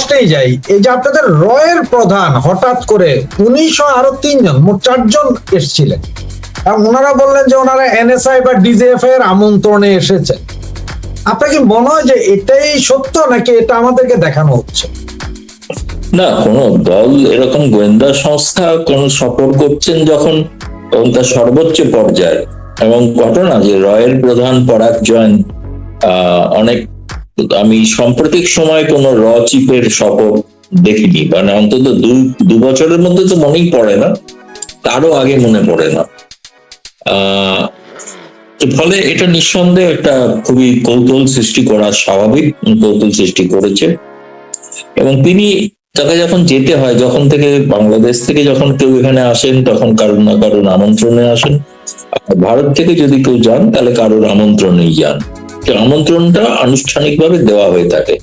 প্রশ্নেই যাই, এই যে আপনাদের রয়ের প্রধান হঠাৎ করে 19 আরো 3 জন, মোট 4 জন এসেছিলেন, এবং ওনারা বললেন যে ওনারা এনএসআই বা ডিজিএফ এর আমন্ত্রণে এসেছেন। আপনার কি মনে হয় যে এটাই সত্য, নাকি এটা আমাদেরকে দেখানো হচ্ছে? না, কোন দল এরকম গোয়েন্দা সংস্থা কোন সফর করছেন যখন, তখন তার সর্বোচ্চ পর্যায়ে, এবং ঘটনা যে রয়ের প্রধান পরাগ জৈন অনেক, আমি সাম্প্রতিক সময় কোন র চিফের সফর দেখিনি, মানে অন্তত দু বছরের মধ্যে তো মনেই পড়ে না, তারও আগে মনে পড়ে না। ফলে এটা নিঃসন্দেহে একটা খুবই কৌতূহল সৃষ্টি করা স্বাভাবিক, কৌতূহল সৃষ্টি করেছে। এবং তাকে যখন যেতে হয়, যখন থেকে বাংলাদেশ থেকে যখন কেউ এখানে আসেন, তখন কারোর না কারোর আমন্ত্রণে আসেন। ভারত থেকে যদি কেউ যান, তাহলে কারোর আমন্ত্রণেই যান। সে আমন্ত্রণটা আনুষ্ঠানিকভাবে দেওয়া হয়ে থাকে।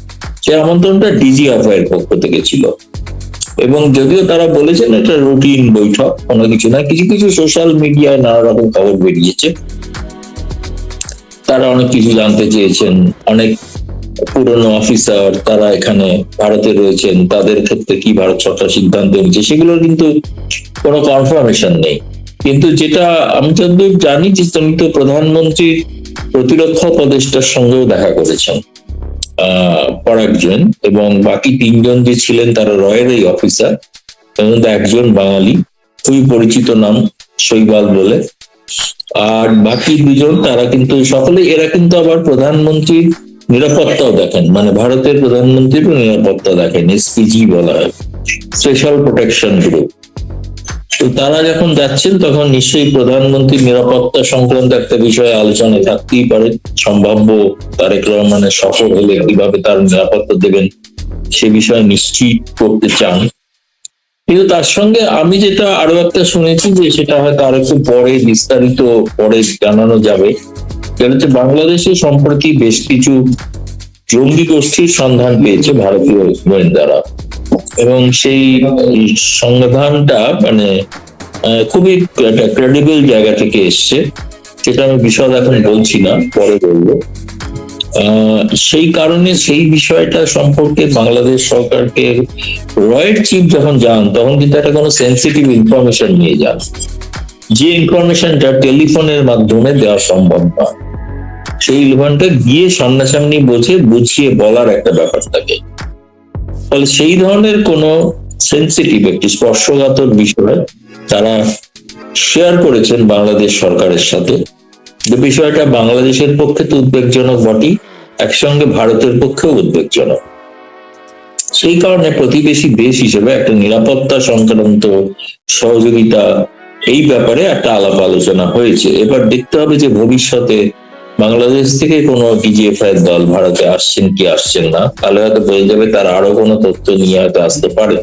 সে আমন্ত্রণটা ডিজিএফ এর পক্ষ থেকে ছিল, এবং যদিও তারা বলেছেন এটা রুটিন বৈঠক, কোনো কিছু না। কিছু কিছু সোশ্যাল মিডিয়ায় নানা রকম খবর বেরিয়েছে, তারা অনেক কিছু জানতে চেয়েছেন। অনেক পুরনো অফিসার তারা এখানে ভারতে রয়েছেন, তাদের ক্ষেত্রে কি ভারত সরকার সিদ্ধান্ত নিচ্ছে সেগুলোর কিন্তু কোনো কনফার্মেশন নেই। কিন্তু যেটা আমি যতদূর জানি, যে তিনি তো প্রধানমন্ত্রী প্রতিরক্ষা উপদেষ্টার সঙ্গেও দেখা করেছেন পরাগ জৈন, এবং বাকি 3 জন যে ছিলেন তারা রয়ের এই অফিসার, এবং একজন বাঙালি, খুবই পরিচিত নাম শৈবাল বলে। আর বাকি 2 জন তারা কিন্তু এরা কিন্তু আবার প্রধানমন্ত্রীর নিরাপত্তাও দেখেন, মানে ভারতের প্রধানমন্ত্রীর নিরাপত্তা দেখেন, এসপিজি বলা হয়, স্পেশাল প্রোটেকশন গ্রুপ। তো তারা যখন যাচ্ছেন, তখন নিশ্চয়ই প্রধানমন্ত্রীর নিরাপত্তা সংক্রান্ত একটা বিষয়ে আলোচনা থাকতেই পারে। সম্ভাব্য তারেক রহমানের সফর হলে কিভাবে তার নিরাপত্তা দেবেন সে বিষয়ে নিশ্চিত করতে চান। কিন্তু তার সঙ্গে আমি যেটা আরো একটা শুনেছি, যে সেটা হয়তো আর একটু পরে বিস্তারিত পরে জানানো যাবে, যেটা হচ্ছে বাংলাদেশে সম্প্রতি বেশ কিছু জঙ্গি গোষ্ঠীর সন্ধান পেয়েছে ভারতীয় গোয়েন্দারা, এবং সেই সন্ধানটা মানে খুবই একটা ক্রেডিবল জায়গা থেকে এসছে। সেটা আমি বিশদ এখন বলছি না, পরে বলবো। সেই কারণে সেই বিষয়টা সম্পর্কে বাংলাদেশ সরকারকে রয়ের চিফ যখন যান, তখন কিন্তু একটা কোনো সেন্সিটিভ ইনফরমেশন নিয়ে যান, যে ইনফরমেশনটা টেলিফোনের মাধ্যমে দেওয়া সম্ভব না। সেই ইনফরমেশনটা গিয়ে সামনাসামনি বুঝিয়ে বলার একটা ব্যাপার থাকে। ফলে সেই ধরনের কোন সেন্সিটিভ একটি স্পর্শকাতর বিষয় তারা শেয়ার করেছেন বাংলাদেশ সরকারের সাথে। যে বিষয়টা বাংলাদেশের পক্ষে তো উদ্বেগজনক বটেই, একসঙ্গে ভারতের পক্ষেও উদ্বেগজনক। সেই কারণে প্রতিবেশী দেশ হিসেবে একটা নিরাপত্তা সংক্রান্ত সহযোগিতা এই ব্যাপারে একটা আলাপ আলোচনা হয়েছে। এবার দেখতে হবে যে ভবিষ্যতে বাংলাদেশ থেকে কোনো ডিজিএফআই দল ভারতে আসছেন কি আসছেন না, তাহলে হয়তো বোঝা যাবে তারা আরো কোনো তথ্য নিয়ে হয়তো আসতে পারে।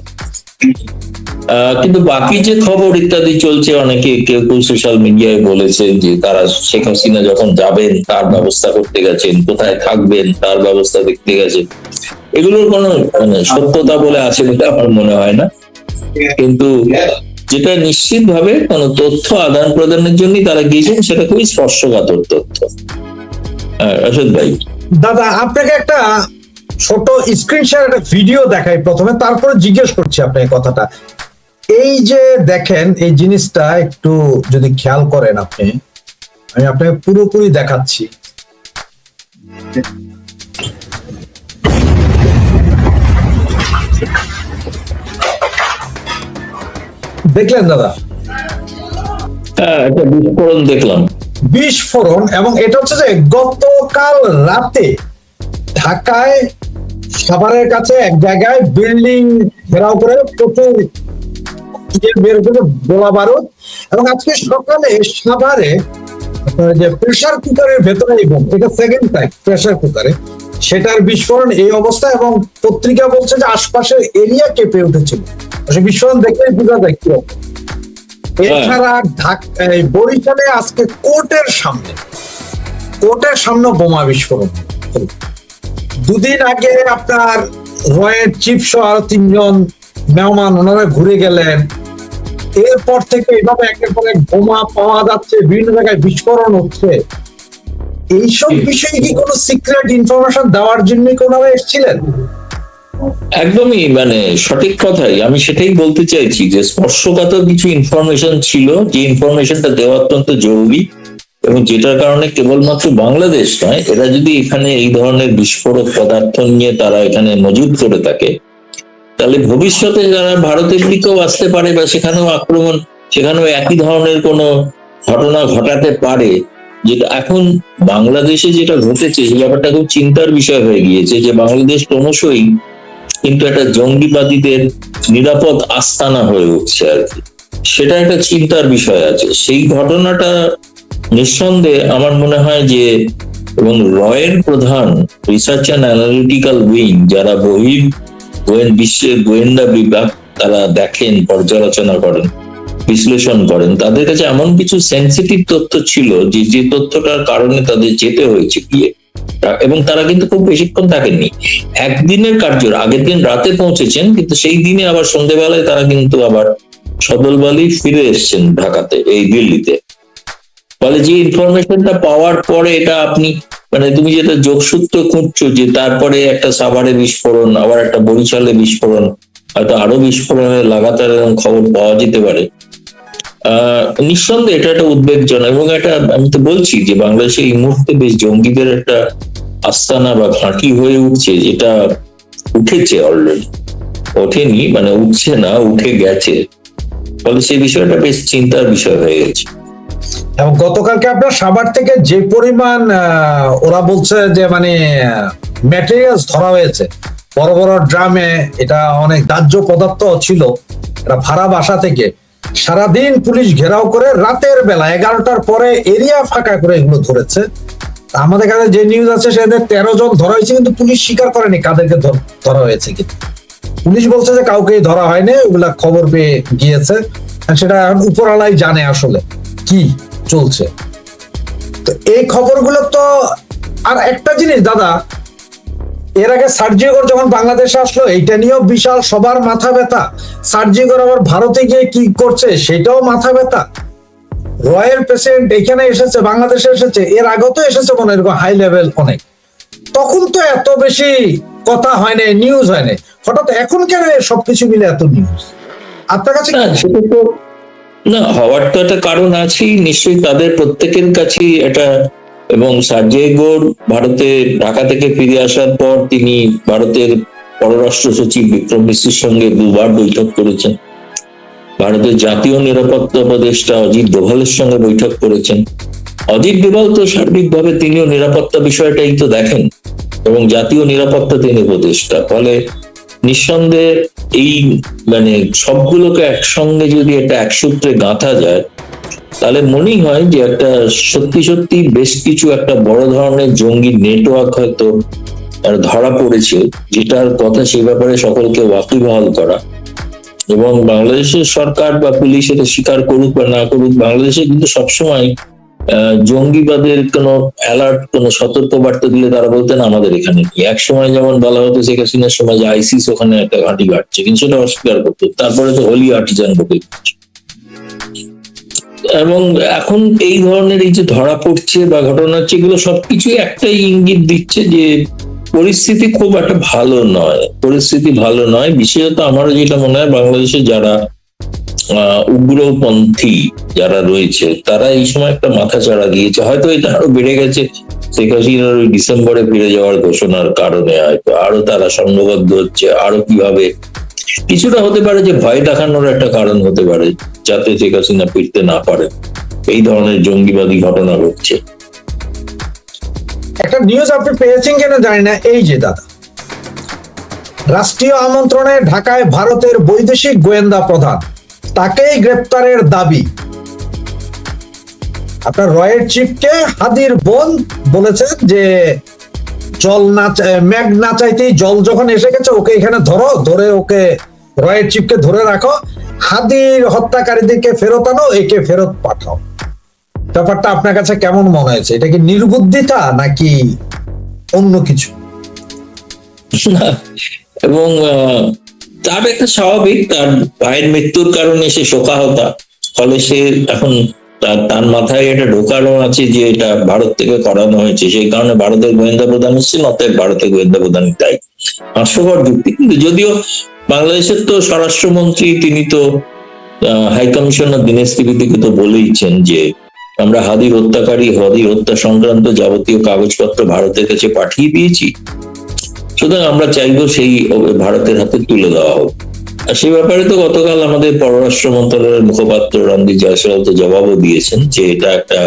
কিন্তু বাকি যে খবর ইত্যাদি চলছে, অনেকে কেউ কেউ সোশ্যাল মিডিয়ায় বলেছে যে তারা শেখ হাসিনা যখন যাবেন তার ব্যবস্থা করতে গেছেন, কোথায় থাকবেন তার ব্যবস্থা দেখতে গেছেন, এগুলোর কোনো সত্যতা বলে আছে বলে আমার মনে হয় না। কিন্তু যেটা নিশ্চিত ভাবে কোনো তথ্য আদান প্রদানের জন্যই তারা গিয়েছেন, সেটা খুবই স্পর্শকাতর তথ্য। অশোক ভাই, দাদা আপনাকে একটা ছোট স্ক্রিনশট একটা ভিডিও দেখাই প্রথমে, তারপরে জিজ্ঞেস করছি আপনাকে কথাটা। এই যে দেখেন, এই জিনিসটা একটু যদি খেয়াল করেন আপনি, আমি আপনাকে পুরোপুরি দেখাচ্ছি। দেখলেন দাদা? একটা বিস্ফোরণ দেখলাম, বিস্ফোরণ। এবং এটা হচ্ছে যে গতকাল রাতে ঢাকায় সাভারের কাছে এক জায়গায় বিল্ডিং ঘেরাও করে প্রচুর বের করে গোলা বারুদ, এবং আজকে সকালে সাভারে যে প্রেসার কুকারের ভেতরে, এবং এটা সেকেন্ড টাইম প্রেসার কুকারে সেটার বিস্ফোরণ এই অবস্থা। এবং পত্রিকা বলছে যে আশপাশের এরিয়া কেঁপে উঠেছিল। বিস্ফোরণ দেখলেই বোঝা যায় কি। এছাড়া বরিশালে আজকে কোর্টের সামনে বোমা বিস্ফোরণ। 2 দিন আগে আপনার রয়ের চিফ সহ আরো 3 জন মেহমান ওনারা ঘুরে গেলেন। এরপর থেকে এভাবে একের পর এক বোমা পাওয়া যাচ্ছে, বিভিন্ন জায়গায় বিস্ফোরণ হচ্ছে। এইসব বিষয়ে কি কোনো সিক্রেট ইনফরমেশন দেওয়ার জন্য ওনারা এসেছিলেন? একদমই মানে সঠিক কথাই, আমি সেটাই বলতে চাইছি যে স্পর্শকাতর কিছু ইনফরমেশন ছিল, যে ইনফরমেশনটা দেওয়া অত্যন্ত জরুরি, এবং যেটার কারণে কেবলমাত্র বাংলাদেশ নয়, এরা যদি এখানে এই ধরনের বিস্ফোরক পদার্থ নিয়ে তারা এখানে মজুদ করে থাকে, তাহলে ভবিষ্যতে যারা ভারতের দিকেও আসতে পারে বা সেখানেও আক্রমণ, সেখানেও একই ধরনের কোনো ঘটনা ঘটাতে পারে। যেটা এখন বাংলাদেশে যেটা ঘটেছে সে ব্যাপারটা খুব চিন্তার বিষয় হয়ে গিয়েছে, যে বাংলাদেশ ক্রমশই কিন্তু একটা জঙ্গিবাদীদের নিরাপদ আস্তানা হয়ে উঠছে আর কি। সেটা একটা চিন্তার বিষয় আছে। সেই ঘটনাটা নিঃসন্দেহে আমার মনে হয় যে, এবং রয়ের প্রধান রিসার্চ অ্যান্ড অ্যানালিটিক্যাল উইং, যারা বিশ্বের গোয়েন্দা বিভাগ, তারা দেখেন, পর্যালোচনা করেন, বিশ্লেষণ করেন, তাদের কাছে এমন কিছু সেন্সিটিভ তথ্য ছিল যে যে তথ্যটার কারণে তাদের যেতে হয়েছে গিয়ে, এবং তারা কিন্তু খুব বেশিক্ষণ থাকেননি, একদিনের কার্যের আগের দিন রাতে পৌঁছেছেন, কিন্তু সেই দিনে আবার সন্ধ্যেবেলায় তারা কিন্তু আবার সদলবলেই ফিরে এসেছেন ঢাকাতে, এই দিল্লিতে। ফলে যে ইনফরমেশনটা পাওয়ার পরে এটা আপনি মানে তুমি যেটা যোগসূত্র খুঁজছো, যে তারপরে একটা সাভারে বিস্ফোরণ, আবার একটা বরিশালে বিস্ফোরণ, হয়তো আরো বিস্ফোরণের লাগাতার এরকম খবর পাওয়া যেতে পারে। নিঃসন্দেহে এটা একটা উদ্বেগজনক, এবং এটা আমি তো বলছি যে বাংলাদেশে এই মুহূর্তে বেশ জঙ্গিদের একটা আস্তানা বা ঘাঁটি হয়ে উঠছে, যেটা উঠেছে অলরেডি, ওঠেনি মানে উঠছে না, উঠে গেছে। ফলে সেই বিষয়টা বেশ চিন্তার বিষয় হয়ে গেছে। এবং গতকালকে আপনার সাভার থেকে যে পরিমাণ ওরা বলছে যে মানে ম্যাটেরিয়ালস ধরা হয়েছে বড় বড় ড্রামে, এটা অনেক দাহ্য পদার্থ ছিল, এটা ভাড়া বাসা থেকে সারাদিন পুলিশ ঘেরাও করে রাতের বেলা 11টার পরে এরিয়া ফাঁকা করে এগুলো ধরেছে। আমাদের কাছে যে নিউজ আছে সেদের 13 জন ধরা হয়েছে, কিন্তু পুলিশ স্বীকার করেনি কাদেরকে ধরা হয়েছে। কিন্তু পুলিশ বলছে যে কাউকেই ধরা হয়নি, ওগুলা খবর পেয়ে গিয়েছে, সেটা এখন উপরওয়ালাই জানে আসলে কি চলছে। তো এই খবরগুলো তো, আর একটা জিনিস দাদা, এর আগে সার্জিওর যখন বাংলাদেশে আসলো এইটা নিয়েও বিশাল সবার মাথা ব্যথা, সার্জিওর আবার ভারতে গিয়ে কি করছে সেটাও মাথা ব্যথা। রয়্যাল প্রেসিডেন্ট এখানে এসেছে, বাংলাদেশে এসেছে, এর আগেও তো এসেছে মনে হয় এরকম হাই লেভেল অনেক, তখন তো এত বেশি কথা হয় না, নিউজ হয় না, হঠাৎ এখন কেন সবকিছু মিলে এত নিউজ আপনার কাছে? না সেটা তো না, হওয়ার তো একটা কারণ আছেই নিশ্চয়ই, তাদের প্রত্যেকের কাছেই এটা। এবং সার্জেগোর ভারতে ঢাকা থেকে ফিরে আসার পর তিনি ভারতের পররাষ্ট্র সচিব বিক্রম মিশ্রের সঙ্গে দুবার বৈঠক করেছেন, ভারতের জাতীয় নিরাপত্তা উপদেষ্টা অজিত ডোভালের সঙ্গে বৈঠক করেছেন। অজিত ডোভাল তো সার্বিকভাবে তিনিও নিরাপত্তা বিষয়টাই তো দেখেন, এবং জাতীয় নিরাপত্তা তিনি উপদেষ্টা। ফলে নিঃসন্দেহে এই মানে সবগুলোকে একসঙ্গে যদি এটা এক সূত্রে গাঁথা যায়, তাহলে মনেই হয় যে একটা সত্যি সত্যি বেশ কিছু একটা বড় ধরনের জঙ্গি নেটওয়ার্ক হয়তো ধরা পড়েছে, যেটার কথা সেই ব্যাপারে সকলকে ওয়াকিবহাল করা। এবং বাংলাদেশের সরকার বা পুলিশ এটা স্বীকার করুক বা না করুক, বাংলাদেশে কিন্তু সবসময় জঙ্গিবাদের কোনো অ্যালার্ট, কোনো সতর্কবার্তা দিলে তারা বলতেন আমাদের এখানে কি। এক সময় যেমন বলা হতো শেখ হাসিনার সময় যে আইসিস ওখানে একটা ঘাঁটি ঘাটছে, কিন্তু সেটা অস্বীকার করতো। তারপরে তো হোলি আর্টিজান ঢুকে, এবং এখন এই ধরনের এই যে ধরা পড়ছে বা ঘটনা হচ্ছে, এগুলো সবকিছুই একটাই ইঙ্গিত দিচ্ছে যে পরিস্থিতি খুব একটা ভালো নয়, পরিস্থিতি ভালো নয়। বিশেষত আমারও যেটা মনে হয়, বাংলাদেশে যারা উগ্রপন্থী যারা রয়েছে, তারা এই সময় একটা মাথা চাড়া দিয়েছে, হয়তো এটা আরো বেড়ে গেছে শেখ হাসিনার ওই ডিসেম্বরে ফিরে যাওয়ার ঘোষণার কারণে, হয়তো আরো তারা সংঘবদ্ধ হচ্ছে, আরো কিভাবে কিছুটা হতে পারে যে ভয় দেখানোর একটা কারণ হতে পারে, যাতে শেখ হাসিনা ফিরতে না পারে, এই ধরনের জঙ্গিবাদী ঘটনা ঘটছে। একটা নিউজ আপনি পেয়েছেন কিনা জানি না, এই যে দাদা, রাষ্ট্রীয় আমন্ত্রণে ঢাকায় ভারতের বৈদেশিক গোয়েন্দা প্রধান, তাকেই গ্রেপ্তারের দাবি। আপনার রয়ের চিফকে হাদির বোন বলেছে যে জল না, মেঘ না চাইতেই জল যখন এসে গেছে, ওকে এখানে ধরো, ধরে ওকে রয়ের চিফকে ধরে রাখো, হাদির হত্যাকারীদেরকে ফেরত আনো, একে ফেরত পাঠাও। ব্যাপারটা আপনার কাছে কেমন মনে হয়েছে? এটা কি নির্বুদ্ধিতা নাকি অন্য কিছু? না, এবং তার একটা স্বাভাবিক, তার ভাইয়ের মৃত্যুর কারণে সে শোকাহতা, ফলে সে এখন তার মাথায় এটা ঢোকানো আছে যে এটা ভারত থেকে করানো হয়েছে, সেই কারণে ভারতের গোয়েন্দা প্রধান হচ্ছেন, অতএব ভারতের গোয়েন্দা প্রধান তাই। হাস্যকর যুক্তি। কিন্তু যদিও বাংলাদেশের তো স্বরাষ্ট্রমন্ত্রী তিনি তো হাই কমিশনার দীনেশ ত্রিবেদীকে তো বলেইছেন যে আমরা হাদির হত্যা সংক্রান্ত যাবতীয় কাগজপত্র ভারতের কাছে পাঠিয়ে দিয়েছি, সুতরাং আমরা চাইবো সেই ভারতের হাতে তুলে দেওয়া হোক। আর সেই ব্যাপারে তো গতকাল আমাদের পররাষ্ট্র মন্ত্রণালয়ের মুখপাত্র রণদীপ জয়সওয়াল তো জবাবও দিয়েছেন যে এটা একটা,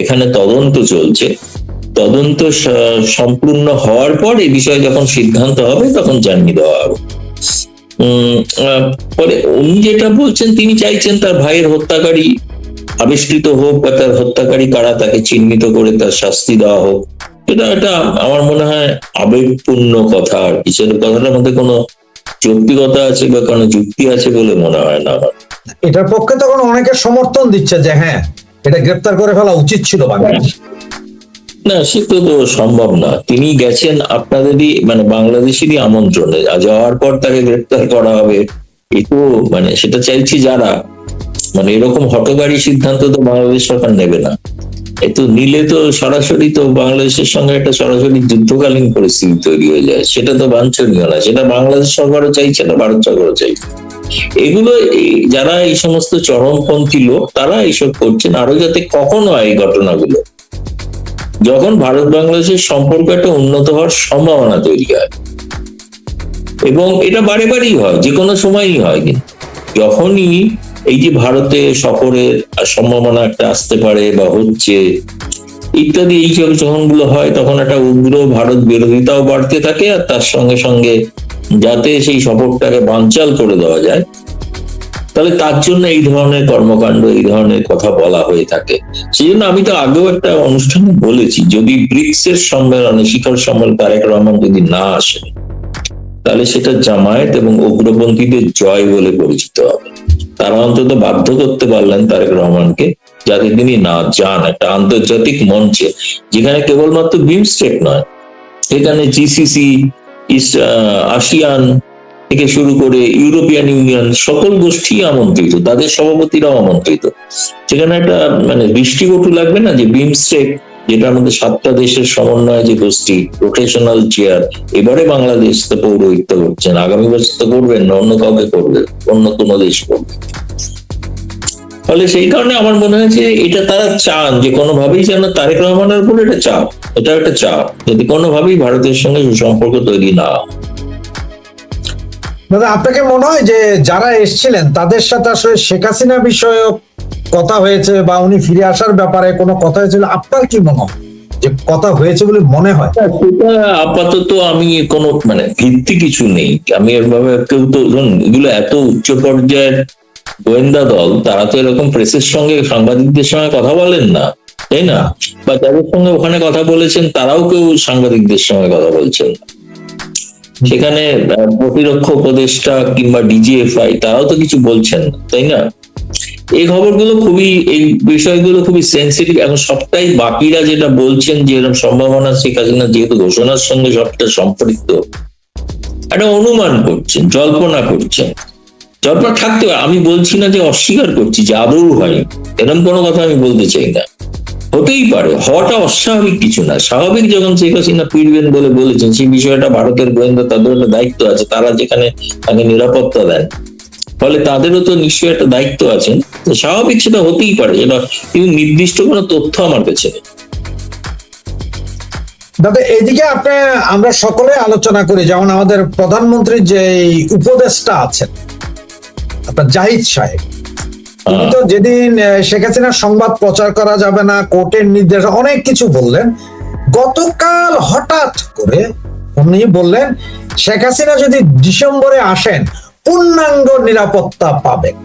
এখানে তদন্ত চলছে, তদন্ত সম্পূর্ণ হওয়ার পর এই বিষয়ে যখন সিদ্ধান্ত হবে তখন জানিয়ে দেওয়া হবে। পরে উনি যেটা বলছেন, তিনি চাইছেন তার ভাইয়ের হত্যাকারী আবিষ্কৃত হোক বা তার হত্যাকারী কারা তাকে চিহ্নিত করে তার শাস্তি দেওয়া হোক। এটা আমার মনে হয় আবেগপূর্ণ কথা, আর কি সেটা কথাটার মধ্যে কোনো যৌক্তিকতা আছে বা কোনো যুক্তি আছে বলে মনে হয় না আমার। এটার পক্ষে তখন অনেকে সমর্থন দিচ্ছে যে হ্যাঁ এটা গ্রেপ্তার করে ফেলা উচিত ছিল বাংলাদেশ। না, সে তো সম্ভব না। তিনি গেছেন আপনাদেরই মানে বাংলাদেশেরই আমন্ত্রণে, যাওয়ার পর তাকে গ্রেপ্তার করা হবে একটু মানে সেটা চাইছি যারা, মানে এরকম হঠকারী সিদ্ধান্ত তো বাংলাদেশ সরকার নেবে না। এতো নিলে তো সরাসরি তো বাংলাদেশের সঙ্গে একটা সরাসরি যুদ্ধকালীন পরিস্থিতি তৈরি হয়ে যায়, সেটা তো বাঞ্ছনীয় না। সেটা বাংলাদেশ সরকারও চাইছে না, ভারত সরকারও চাইছে। এগুলো যারা এই সমস্ত চরমপন্থী লোক তারা এইসব করছেন আরো যাতে কখনো এই ঘটনাগুলো, যখন ভারত বাংলাদেশের সম্পর্ক একটা উন্নত হওয়ার সম্ভাবনা তৈরি হয়, এবং এটা বারে বারেই হয়, যে কোনো সময়ই হয়, কিন্তু যখনই এই যে ভারতে সফরের সম্ভাবনা একটা আসতে পারে বা হচ্ছে ইত্যাদি, এই যখন গুলো হয় তখন একটা উগ্র ভারত বিরোধিতাও বাড়তে থাকে, আর তার সঙ্গে সঙ্গে যাতে সেই সফরটাকে বানচাল করে দেওয়া যায়, তাহলে তার জন্য এই ধরনের কর্মকাণ্ড, এই ধরনের কথা বলা হয়ে থাকে। সেই জন্য আমি তো আগেও একটা অনুষ্ঠানে বলেছি, যদি ব্রিক্স এর সম্মেলনে, শিখর সম্মেলন তারেক রহমান যদি না আসে, তাহলে সেটা জামায়াত এবং উগ্রপন্থীদের জয় বলে পরিচিত হবে। তারা অন্তত বাধ্য করতে পারলেন তারেক রহমানকে যাতে তিনি না যান একটা আন্তর্জাতিক মঞ্চে, যেখানে কেবলমাত্র বিমস্টেক নয়, সেখানে জিসিসি, আসিয়ান থেকে শুরু করে ইউরোপিয়ান ইউনিয়ন সকল গোষ্ঠী আমন্ত্রিত, তাদের সভাপতিরাও আমন্ত্রিত। সেখানে একটা মানে দৃষ্টিকটু লাগবে না যে বিমস্টেক, যেটা আমাদের 7টা দেশের সমন্বয় যে গোষ্ঠী, রোটেশনাল চেয়ার, এবারে বাংলাদেশ তো পৌরোহিত্য করছেন, আগামী বছর তো করবেন না, অন্য কাউকে করবে, অন্য কোনো দেশ করবে। ফলে সেই কারণে আমার মনে হয় যে এটা তারা চান যে কোনোভাবেই যেন তারেক রহমানের উপর এটা চাপ, এটা একটা চাপ, যদি কোনোভাবেই ভারতের সঙ্গে সুসম্পর্ক তৈরি না। দাদা, আপনাকে মনে হয় যে যারা এসেছিলেন তাদের সাথে আসলে শেখ হাসিনা বিষয়ক কথা হয়েছে বা উনি ফিরে আসার ব্যাপারে কোনো কথা হয়েছিল? আপনার কি মনে হয় যে কথা হয়েছে বলে মনে হয়? সেটা আপাতত আমি কোনো মানে ভিত্তি কিছু নেই, আমি এভাবে কেউ তো এগুলো এত উচ্চ পর্যায়ের গোয়েন্দা দল, তারা তো এরকম প্রেসের সঙ্গে, সাংবাদিকদের সঙ্গে কথা বলেন না, তাই না? বা যাদের সঙ্গে ওখানে কথা বলেছেন তারাও কেউ সাংবাদিকদের সঙ্গে কথা বলছেন না। সেখানে প্রতিরক্ষা উপদেষ্টা কিংবা ডিজিএফআই তারাও তো কিছু বলছেন না, তাই না? এই খবরগুলো খুবই, এই বিষয়গুলো খুবই সেন্সিটিভ। এখন সবটাই বাকিরা যেটা বলছেন যে এরকম সম্ভাবনা শেখ হাসিনা যেহেতু ঘোষণার সঙ্গে সবটা সম্পৃক্ত, একটা অনুমান করছেন, জল্পনা করছেন। জল্পনা থাকতে হয়, আমি বলছি না যে অস্বীকার করছি যে আদৌ হয়, এরকম কোনো কথা আমি বলতে চাই না। হতেই পারে, হওয়াটা অস্বাভাবিক কিছু না, স্বাভাবিক। যখন শেখ হাসিনা ফিরবেন বলে বলেছেন, সেই বিষয়টা ভারতের গোয়েন্দা, তাদের একটা দায়িত্ব আছে, তারা যেখানে তাকে নিরাপত্তা দেন, ফলে তাদেরও তো নিশ্চয়ই একটা দায়িত্ব আছে, স্বাভাবিক সেটা হতেই পারে, সেটা কিন্তু নির্দিষ্ট কোনো তথ্য আমার কাছে নেই। দাদা, এদিকে আমরা সকলে আলোচনা করি, যেমন আমাদের প্রধানমন্ত্রীর যে উপদেষ্টা আছেন আপনার জাহিদ সাহেব, তিনি তো যেদিন শেখ হাসিনার সংবাদ প্রচার করা যাবে না, কোর্টের নির্দেশ, অনেক কিছু বললেন। গতকাল হঠাৎ করে উনি বললেন শেখ হাসিনা যদি ডিসেম্বরে আসেন পূর্ণাঙ্গ নিরাপত্তা পাবেন।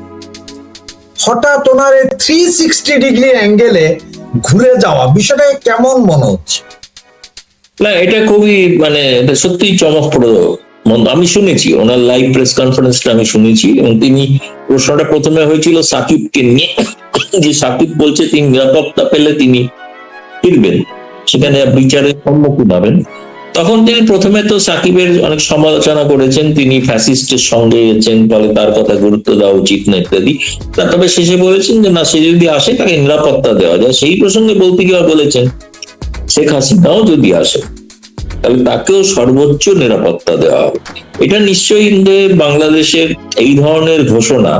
হঠাৎ ওনার 360 ডিগ্রি অ্যাঙ্গেলে ঘুরে যাওয়া বিষয়টা কেমন মনে হচ্ছে? না, এটা খুবই মানে এটা সত্যিই চমকপ্রদ। আমি শুনেছি ওনার লাইভ প্রেস কনফারেন্সটা আমি শুনেছি, এবং তিনি প্রশ্নটা প্রথমে হয়েছিল সাকিবকে নিয়ে, যে সাকিব বলছে তিনি নিরাপত্তা পেলে তিনি ফিরবেন, সেখানে বিচারের সম্মুখীন হবেন। তখন তিনি প্রথমে তো সাকিবের অনেক সমালোচনা করেছেন, তিনি ফ্যাসিস্টের সঙ্গে গেছেন, ফলে তার কথা গুরুত্ব দেওয়া উচিত না ইত্যাদি। তবে শেষে বলেছেন যে না, সে যদি আসে তাকে নিরাপত্তা দেওয়া যায়। সেই প্রসঙ্গে বলতে গিয়ে বলেছেন শেখ হাসিনাও যদি আসে তাহলে তাকেও সর্বোচ্চ নিরাপত্তা দেওয়া হবে। এটা নিশ্চয়ই যে বাংলাদেশের এই ধরনের ঘোষণা,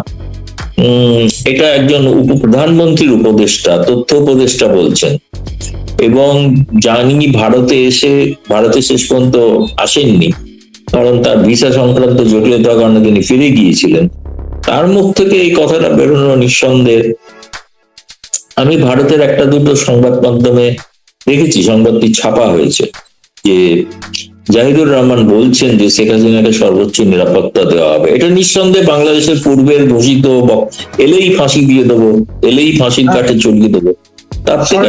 এটা একজন প্রধানমন্ত্রীর উপদেষ্টা, তথ্য উপদেষ্টা বলছেন, এবং জানি ভারতে শেষ পর্যন্ত আসেননি, কারণ তার ভিসা সংক্রান্ত জটিলতার কারণে তিনি ফিরে গিয়েছিলেন। তার মুখ থেকে এই কথাটা বেরোনো নিঃসন্দেহে। আমি ভারতের একটা দুটো সংবাদ মাধ্যমে দেখেছি, সংবাদটি ছাপা হয়েছে, যে জাহিদুর রহমান বলছেন যে শেখ হাসিনাকে সর্বোচ্চ নিরাপত্তা দেওয়া হবে। এটা নিঃসন্দেহে বাংলাদেশের পূর্বের ঘোষিত এলেই ফাঁসি দিয়ে দেবো, এলেই ফাঁসির কাঠে চড়িয়ে দেবো, তার থেকে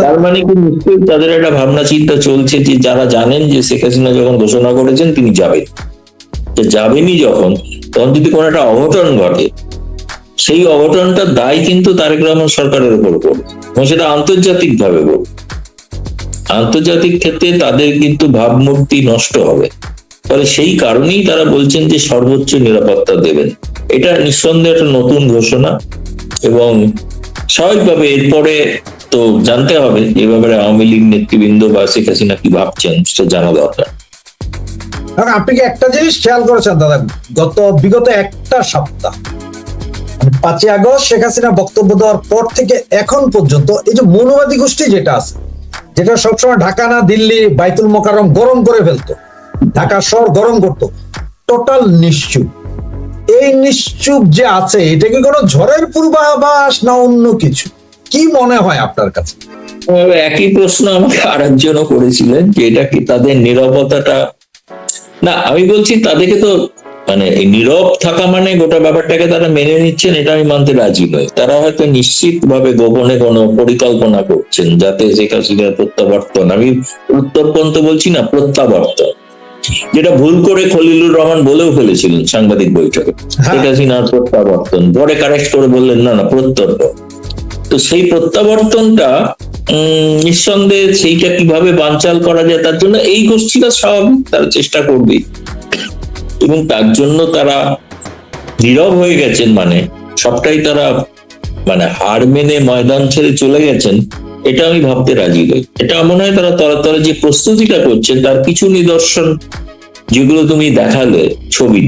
তার মানে কি নিশ্চয়ই তাদের একটা ভাবনা চিন্তা চলছে যে যারা জানেন যে শেখ হাসিনা যখন ঘোষণা করেছেন তিনি যাবেনই যখন, তখন যদি কোনো একটা অঘটন ঘটে, সেই অঘটনটার দায় কিন্তু তারেক রহমান সরকারের উপর পড়বে, এবং সেটা আন্তর্জাতিক ভাবে পড়বে। আন্তর্জাতিক ক্ষেত্রে তাদের কিন্তু ভাবমূর্তি নষ্ট হবে। ফলে সেই কারণেই তারা বলছেন যে সর্বোচ্চ নিরাপত্তা দেবেন। এটা নিঃসন্দেহে একটা নতুন ঘোষণা, এবং স্বাভাবিকভাবে এরপরে তো জানতে হবে এ ব্যাপারে আওয়ামী লীগ নেতৃবৃন্দ বা শেখ হাসিনা কি ভাবছেন, সেটা জানা দরকার। আপনি কি একটা জিনিস খেয়াল করেছেন দাদা, বিগত একটা সপ্তাহ 5ই আগস্ট শেখ হাসিনা বক্তব্য দেওয়ার পর থেকে এখন পর্যন্ত এই যে মৌলবাদী গোষ্ঠী যেটা আছে, যেটা সবসময় ঢাকা না দিল্লি বাইতুল মোকাররম গরম করে ফেলতো, ঢাকা শহর গরম করতো, টোটাল নিশ্চুপ। এই নিশ্চুপ যে আছে, এটা কি কোনো ঝড়ের পূর্বাভাস না অন্য কিছু? কি মনে হয় আপনার কাছে? একই প্রশ্ন আমাকে আরেকজনও করেছিলেন যে এটা কি তাদের নীরবতাটা, না আমি বলছি তাদেরকে তো মানে নীরব থাকা মানে গোটা ব্যাপারটাকে তারা মেনে নিচ্ছেন, এটা আমি মানতে রাজি নই। তারা হয়তো নিশ্চিত ভাবে গোপনে কোনো পরিকল্পনা করছেন যাতে শেখ হাসিনার প্রত্যাবর্তন, আমি উত্তরপন্থ বলছি না, প্রত্যাবর্তন, যেটা ভুল করে খলিলুর রহমান বলেও ফেলেছিলেন সাংবাদিক বৈঠকে, শেখ হাসিনার প্রত্যাবর্তন, পরে কারেক্ট করে বললেন না প্রত্যর্পণ। তো সেই প্রত্যাবর্তনটা নিঃসন্দেহে সেইটা কিভাবে বানচাল করা যায় তার জন্য এই গোষ্ঠীটা স্বাভাবিক, তারা চেষ্টা করবে, এবং তার জন্য তারা নীরব হয়ে গেছেন, মানে সবটাই তারা মানে হার মেনে ময়দান ছেড়ে চলে গেছেন, এটা আমি ভাবতে রাজি নই। এটা মনে হয় তারা তরতরে যে প্রস্তুতিটা করছেন তার কিছু নিদর্শন যেগুলো তুমি দেখালে ছবি,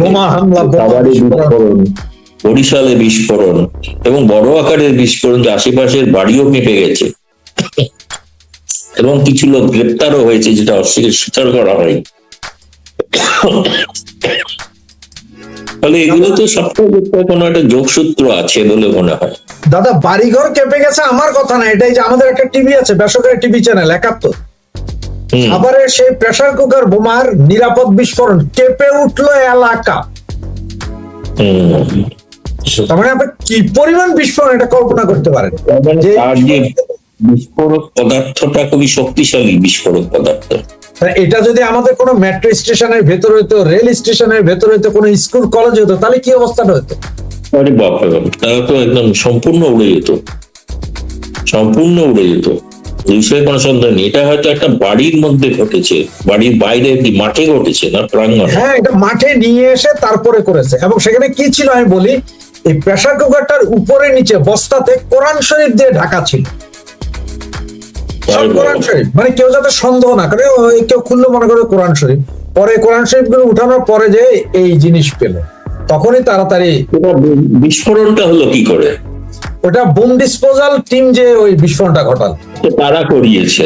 বরিশালে বিস্ফোরণ এবং বড় আকারের বিস্ফোরণ, যে আশেপাশের বাড়িও কেঁপে গেছে এবং কিছু লোক গ্রেপ্তারও হয়েছে, যেটা অস্বীকার করা হয়। ফলে এগুলো তো সবটাই কোনো একটা যোগসূত্র আছে বলে মনে হয়। দাদা বাড়িঘর কেঁপে গেছে আমার কথা না, এটাই যে আমাদের একটা টিভি আছে, বেসরকারি টিভি চ্যানেল 71, আবার সেই প্রেসার কুকার বোমার নিরাপদ বিস্ফোরণ, কেঁপে উঠলো এলাকা। তার মানে আপনি কি পরিমাণ বিস্ফোরণ এটা কল্পনা করতে পারেন, যে বিস্ফোরক পদার্থটা খুবই শক্তিশালী বিস্ফোরক পদার্থ। এটা যদি আমাদের কোনো মেট্রো স্টেশনের ভেতর হইতো, রেল স্টেশনের ভেতর হইতো, কোনো স্কুল কলেজ হতো, তাহলে কি অবস্থাটা হতো? আরে বাপরে বাপ, তারা তো একদম সম্পূর্ণ উড়ে যেত, সম্পূর্ণ উড়ে যেত, বিষয়ে কোনো সন্দেহ নেই। এটা হয়তো একটা বাড়ির মধ্যে ঘটেছে, বাড়ির বাইরে কি মাঠে ঘটেছে না প্রাঙ্গণ? হ্যাঁ, এটা মাঠে নিয়ে এসে তারপরে করেছে। এবং সেখানে কি ছিল আমি বলি, এই প্রেসার কুকারটার উপরে নিচে বস্তাতে কোরআন শরীফ দিয়ে ঢাকা ছিল, কোরআন শরীফ, মানে কেউ যাতে সন্দেহ না করে, কেউ খুললে মনে করে কোরআন শরীফ, পরে কোরআন শরীফ গুলো উঠানোর পরে যে এই জিনিস পেল, তখনই তাড়াতাড়ি। বিস্ফোরণটা হলো কি করে? ওটা বোম ডিসপোজাল টিম যে ওই বিস্ফোরণটা ঘটাল, তারা করিয়েছে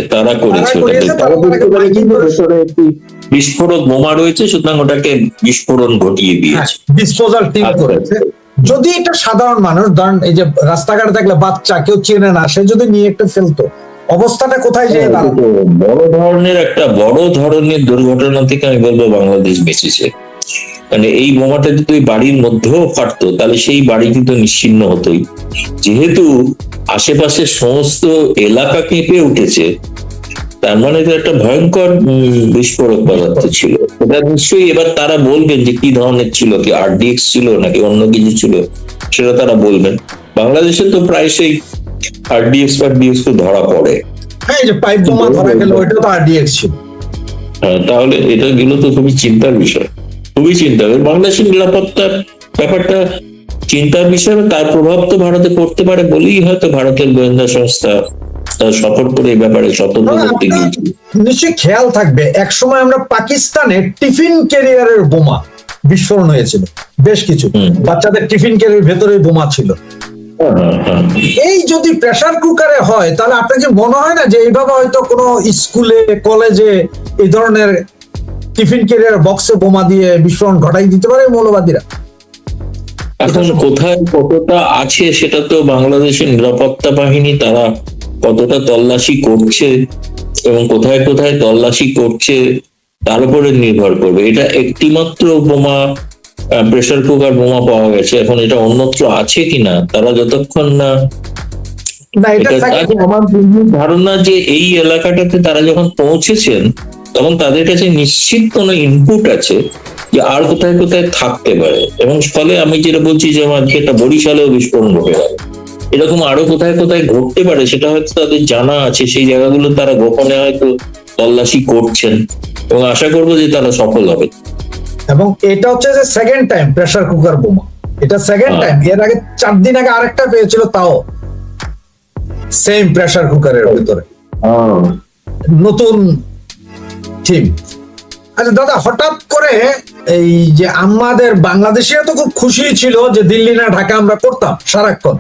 বিস্ফোরক বোমা রয়েছে, সুতরাং ওটাকে বিস্ফোরণ ঘটিয়ে দিয়েছে, ডিসপোজাল টিম করেছে। যদি এটা সাধারণ মানুষ, ধরেন এই যে রাস্তাঘাটে দেখলে বাচ্চা কেউ চেনে না, সে যদি নিয়ে একটা ফেলতো, অবস্থাটা কোথায় যেয়ে দাঁড়াতো? বড় ধরনের দুর্ঘটনা থেকে আমি বলবো বাংলাদেশ বেঁচেছে। মানে এই বোমাটা যদি বাড়ির মধ্যেও ফাটতো তাহলে সেই বাড়ি কিন্তু নিশ্চিহ্ন হতোই। যেহেতু আশেপাশের সমস্ত এলাকা কেঁপে উঠেছে, তার মানে তো একটা ভয়ঙ্কর বিস্ফোরক পদার্থ ছিল। এটা নিশ্চয়ই এবার তারা বলবেন যে কি ধরনের ছিল, কি আরডিএক্স ছিল নাকি অন্য কিছু ছিল, সেটা তারা বলবেন। বাংলাদেশে তো প্রায় সেই আরডিএক্স তো ধরা পড়ে। হ্যাঁ, যে পাইপ বোমা ধরা গেল, ওইটা তো আরডিএক্স ছিল। হ্যাঁ, তাহলে এটা গেল তো খুবই চিন্তার বিষয়, খুবই চিন্তার। বাংলাদেশের নিরাপত্তার ব্যাপারটা চিন্তার বিষয়, তার প্রভাব তো ভারতে পড়তে পারে বলেই হয়তো ভারতের গোয়েন্দা সংস্থা তারা সফর করে এই ব্যাপারে সতর্ক করতে আপনার গিয়েছিল। নিশ্চয়ই খেয়াল থাকবে এক সময় আমরা পাকিস্তানে টিফিন ক্যারিয়ারের বোমা বিস্ফোরণ হয়েছিল, বেশ কিছু বাচ্চাদের টিফিন ক্যারিয়ার ভেতরে বোমা ছিল। এই যদি প্রেসার কুকারে হয় তাহলে আপনার কি মনে হয় না যে এইভাবে হয়তো কোনো স্কুলে কলেজে এই ধরনের টিফিন ক্যারিয়ার বক্সে বোমা দিয়ে বিস্ফোরণ ঘটাই দিতে পারে মৌলবাদীরা? এখন কোথায় কতটা আছে সেটা তো বাংলাদেশের নিরাপত্তা বাহিনী তারা কতটা তল্লাশি করছে এবং কোথায় কোথায় তল্লাশি করছে তার উপরে নির্ভর করবে। এটা একটিমাত্র বোমা, প্রেসার কুকার বোমা পাওয়া গেছে, এখন এটা অন্যত্র আছে কিনা তারা যতক্ষণ না আমার ধারণা যে এই এলাকাটাতে তারা যখন পৌঁছেছেন তখন তাদের কাছে নিশ্চিত কোনো ইনপুট আছে যে আর কোথায় কোথায় থাকতে পারে, এবং ফলে আমি যেটা বলছি যে আমার একটা বরিশালেও বিস্ফোরণ ঘটে গেল, এরকম আরো কোথায় কোথায় ঘটতে পারে সেটা হয়তো তাদের জানা আছে। সেই জায়গাগুলো তারা গোপনে হয়তো তল্লাশি করছেন এবং আশা করবো যে তারা সফল হবে। এবং এটা হচ্ছে যে সেকেন্ড টাইম প্রেসার কুকার বোমা, এটা সেকেন্ড টাইম। এর আগে 4 দিন আগে আরেকটা পেয়েছিল, তাও সেম প্রেসার কুকারের ভিতরে, নতুন থিম। আচ্ছা দাদা, হঠাৎ করে এই যে আমাদের বাংলাদেশিরা তো খুব খুশি ছিল যে দিল্লি না ঢাকা আমরা করতাম সারাক্ষণ,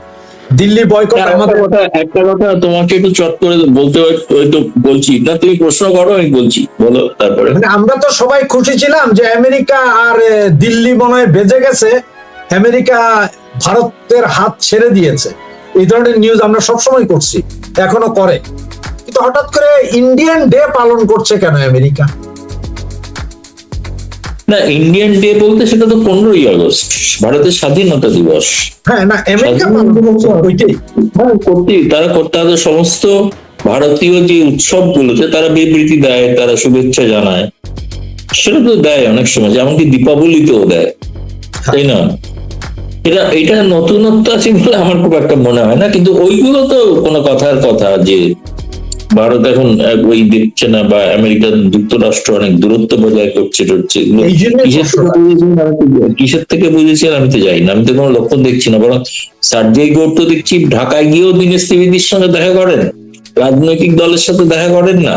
দিল্লি বয়কট আমাদের। একটা কথা তোমাকে একটু চট করে বলতে হয়তো বলছি না, তুমি প্রশ্ন করো আমি বলছি, বলো তারপরে। মানে আমরা তো সবাই খুশি ছিলাম যে আমেরিকা আর দিল্লি মনে হয় বেজে গেছে, আমেরিকা ভারতের হাত ছেড়ে দিয়েছে, এই ধরনের নিউজ আমরা সবসময় করছি, এখনো করে। কিন্তু হঠাৎ করে ইন্ডিয়ান ডে পালন করছে কেন আমেরিকা? না, ইন্ডিয়ান ডে বলতে সেটা তো 15ই আগস্ট, ভারতের স্বাধীনতা দিবস। হ্যাঁ, না আমেরিকা পালন করছে ওইটাই। হ্যাঁ, করতেই তারা তাদের সমস্ত ভারতীয় যে উৎসবগুলোতে তারা বিবৃতি দেয়, তারা শুভেচ্ছা জানায়, সেটা তো দেয় অনেক সময়, যেমনকি দীপাবলিতেও দেয়, তাই না? এটা নতুনত্ব আছে বলে আমার খুব একটা মনে হয় না, কিন্তু ওইগুলো তো কোনো কথার কথা যে ভারত এখন ওই দেখছে না বা আমেরিকা যুক্তরাষ্ট্র অনেক দূরত্ব বজায় করছে টরছে, কিসের থেকে বুঝেছেন আমি তো যাই না, আমি তো কোনো লক্ষণ দেখছি না। বরং সার্জেই গৌর তো দেখছি ঢাকায় গিয়েও দীনেশ ত্রিবেদীর সঙ্গে দেখা করেন, রাজনৈতিক দলের সাথে দেখা করেন না,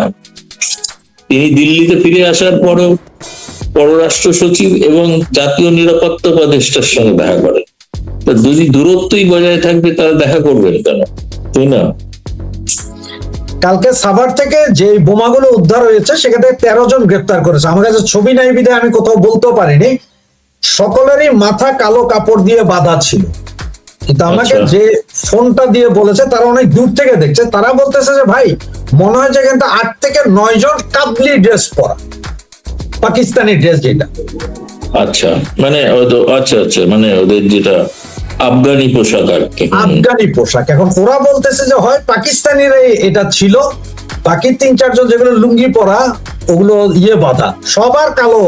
তিনি দিল্লিতে ফিরে আসার পরেও পররাষ্ট্র সচিব এবং জাতীয় নিরাপত্তা উপদেষ্টার সঙ্গে দেখা করেন। তা যদি দূরত্বই বজায় থাকবে তারা দেখা করবেন কেন, তাই না? কালকে সাভার থেকে যে বোমাগুলো উদ্ধার হয়েছে সেখান থেকে 13 জন গ্রেপ্তার করেছে। আমার কাছে ছবি নাই বিধায় আমি কোথাও বলতেও পারিনি। সকলেরই মাথা কালো কাপড় দিয়ে বাঁধা ছিল, কিন্তু আমাকে যে ফোনটা দিয়ে বলেছে তারা অনেক দূর থেকে দেখছে, তারা বলতেছে যে ভাই মনে হয় যে কিন্তু 8 থেকে 9 জন কাবলি ড্রেস পরা, পাকিস্তানি ড্রেস যেটা। আচ্ছা, মানে আচ্ছা আচ্ছা, মানে ওদের যেটা আফগানি পোশাক আর কি, আফগানি পোশাক। এখন ওরা বলতেছে যে হয় পাকিস্তানিরা এটা ছিল, বাকি 3-4 জন যেগুলো লুঙ্গি পরা ওগুলো বাঁধা, সবার কালো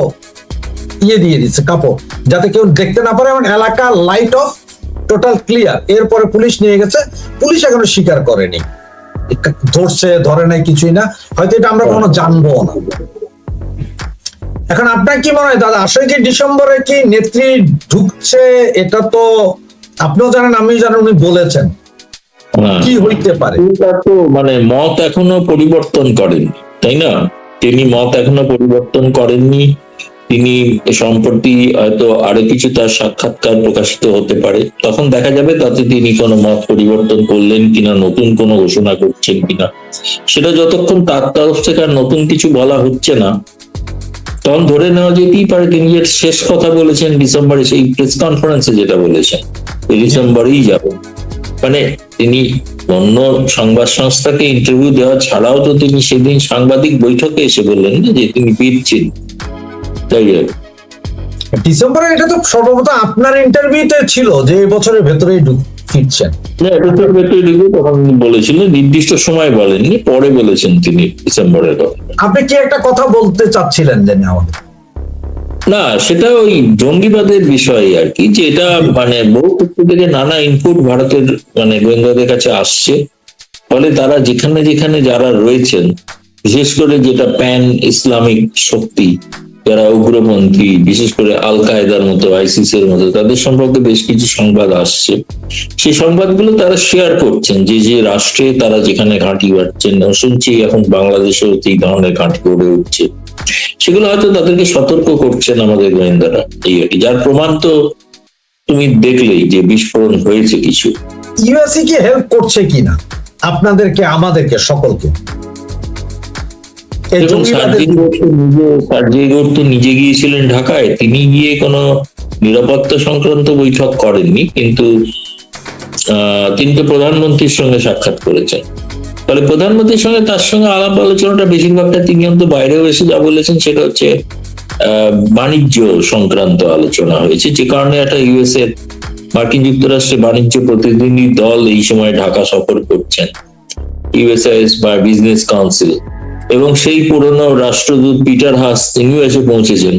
দিয়ে দিচ্ছে কাপড় যাতে কেউ দেখতে না পারে, এবং এলাকা লাইট অফ, টোটাল ক্লিয়ার। এরপরে পুলিশ নিয়ে গেছে, পুলিশ এখনো স্বীকার করেনি, ধরছে ধরে নাই কিছুই না, হয়তো এটা আমরা কখনো জানবো না। এখন আপনার কি মনে হয় দাদা, আসলে কি ডিসেম্বরে কি নেত্রী ঢুকছে? এটা তো আপনিও জানেন আমিও জানেন, উনি বলেছেন, কি হইতে পারে? তো মানে মত এখনো পরিবর্তন করেননি, তাই না? তিনি মত এখনো পরিবর্তন করেননি। তিনি সম্প্রতি হয়তো আরো কিছু তার সাক্ষাৎকার প্রকাশিত হতে পারে, তখন দেখা যাবে তাতে তিনি কোনো মত পরিবর্তন করলেন কিনা, নতুন কোনো ঘোষণা করছেন কিনা। সেটা যতক্ষণ তার তরফ থেকে আর নতুন কিছু বলা হচ্ছে না, তখন ধরে নেওয়া যেতেই পারে তিনি যে শেষ কথা বলেছেন ডিসেম্বরে, সেই প্রেস কনফারেন্সে যেটা বলেছেন ডিসেম্বরেই যাবেন। মানে তিনি অন্য সংবাদ সংস্থাকে ইন্টারভিউ দেওয়া ছাড়াও তো তিনি সেদিন সাংবাদিক বৈঠকে এসে বললেন যে তিনি ফিরছেন। তাই ডিসেম্বরে এটা তো সর্বপ্রথম আপনার ইন্টারভিউতে ছিল যে এই বছরের ভেতরেই ফিরছেন। তখন বলেছিলেন, নির্দিষ্ট সময় বলেননি, পরে বলেছেন তিনি ডিসেম্বরের কথা। আপনি কি একটা কথা বলতে চাচ্ছিলেন জানি আমাদের? না, সেটা ওই জঙ্গিবাদের বিষয় আর কি, যে এটা মানে বহু ক্ষেত্র থেকে নানা ইনপুট ভারতের মানে গোয়েন্দাদের কাছে আসছে, ফলে তারা যেখানে যেখানে যারা রয়েছেন, বিশেষ করে যেটা প্যান ইসলামিক শক্তি, যারা উগ্রপন্থী, বিশেষ করে আল কায়দার মতো, আইসিস এর মতো, তাদের সম্পর্কে বেশ কিছু সংবাদ আসছে। সেই সংবাদগুলো তারা শেয়ার করছেন, যে যে রাষ্ট্রে তারা যেখানে ঘাঁটি বাড়ছেন, শুনছি এখন বাংলাদেশেও এই ধরনের ঘাঁটি গড়ে উঠছে, সেগুলো হয়তো তাদেরকে সতর্ক করছেন আমাদের গোয়েন্দারা। এই আর কি, যার প্রমাণ তো তুমি দেখলেই যে বিস্ফোরণ হয়েছে কিছু। ইউএসএ কি হেল্প করছে কিনা আপনাদেরকে, আমাদেরকে, সকলকে? এই দেখুন, জঙ্গিবাদের সার্জেই গৌর তো নিজে গিয়েছিলেন ঢাকায়, তিনি গিয়ে কোনো নিরাপত্তা সংক্রান্ত বৈঠক করেননি, কিন্তু তিনি তো প্রধানমন্ত্রীর সঙ্গে সাক্ষাৎ করেছেন। ফলে প্রধানমন্ত্রীর সঙ্গে তার সঙ্গে আলাপ আলোচনাটা বেশিরভাগটা তিনি অন্তত বাইরেও এসে যা বলেছেন সেটা হচ্ছে বাণিজ্য সংক্রান্ত আলোচনা হয়েছে, যে কারণে একটা ইউএসএ মার্কিন যুক্তরাষ্ট্রের বাণিজ্য প্রতিনিধি দল এই সময় ঢাকা সফর করছেন, ইউএসআইএস বা বিজনেস কাউন্সিল, এবং সেই পুরনো রাষ্ট্রদূত পিটার হাস তিনিও এসে পৌঁছেছেন।